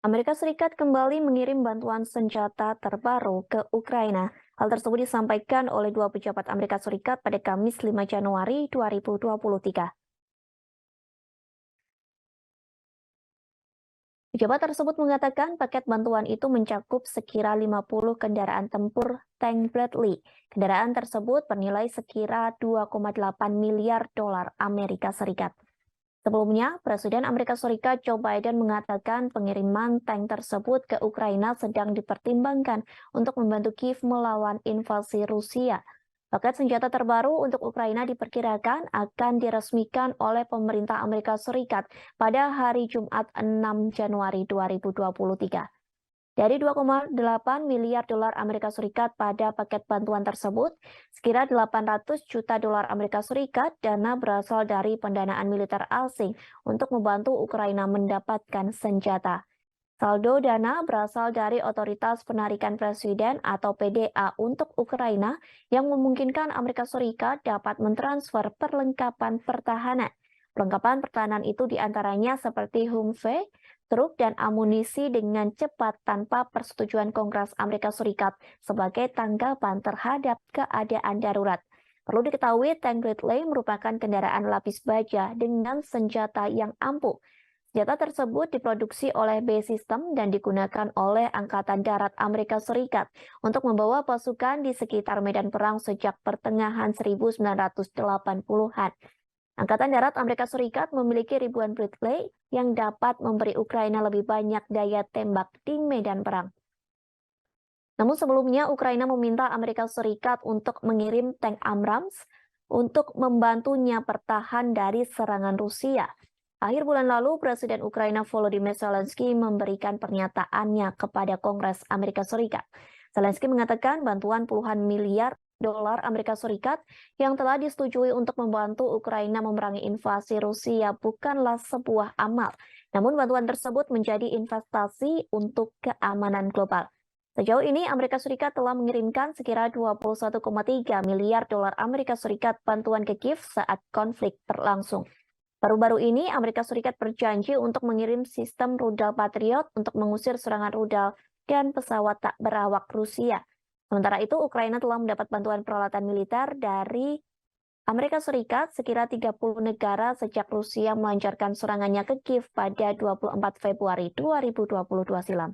Amerika Serikat kembali mengirim bantuan senjata terbaru ke Ukraina. Hal tersebut disampaikan oleh dua pejabat Amerika Serikat pada Kamis 5 Januari 2023. Pejabat tersebut mengatakan paket bantuan itu mencakup sekira 50 kendaraan tempur tank Bradley. Kendaraan tersebut bernilai sekira 2,8 miliar dolar Amerika Serikat. Sebelumnya, Presiden Amerika Serikat Joe Biden mengatakan pengiriman tank tersebut ke Ukraina sedang dipertimbangkan untuk membantu Kiev melawan invasi Rusia. Paket senjata terbaru untuk Ukraina diperkirakan akan diresmikan oleh pemerintah Amerika Serikat pada hari Jumat 6 Januari 2023. Dari 2,8 miliar dolar Amerika Serikat pada paket bantuan tersebut, sekira 800 juta dolar Amerika Serikat dana berasal dari pendanaan militer asing untuk membantu Ukraina mendapatkan senjata. Saldo dana berasal dari Otoritas Penarikan Presiden atau PDA untuk Ukraina yang memungkinkan Amerika Serikat dapat mentransfer perlengkapan pertahanan. Perlengkapan pertahanan itu diantaranya seperti Humvee, truk dan amunisi dengan cepat tanpa persetujuan Kongres Amerika Serikat sebagai tanggapan terhadap keadaan darurat. Perlu diketahui, tank Bradley merupakan kendaraan lapis baja dengan senjata yang ampuh. Senjata tersebut diproduksi oleh B-System dan digunakan oleh Angkatan Darat Amerika Serikat untuk membawa pasukan di sekitar medan perang sejak pertengahan 1980-an. Angkatan Darat Amerika Serikat memiliki ribuan Bradley yang dapat memberi Ukraina lebih banyak daya tembak di medan perang. Namun sebelumnya, Ukraina meminta Amerika Serikat untuk mengirim tank Abrams untuk membantunya bertahan dari serangan Rusia. Akhir bulan lalu, Presiden Ukraina Volodymyr Zelensky memberikan pernyataannya kepada Kongres Amerika Serikat. Zelensky mengatakan bantuan puluhan miliar dolar Amerika Serikat yang telah disetujui untuk membantu Ukraina memerangi invasi Rusia bukanlah sebuah amal. Namun bantuan tersebut menjadi investasi untuk keamanan global. Sejauh ini, Amerika Serikat telah mengirimkan sekira 21,3 miliar dolar Amerika Serikat bantuan ke Kiev saat konflik berlangsung. Baru-baru ini, Amerika Serikat berjanji untuk mengirim sistem rudal Patriot untuk mengusir serangan rudal dan pesawat tak berawak Rusia. Sementara itu, Ukraina telah mendapat bantuan peralatan militer dari Amerika Serikat sekira 30 negara sejak Rusia melancarkan serangannya ke Kiev pada 24 Februari 2022 silam.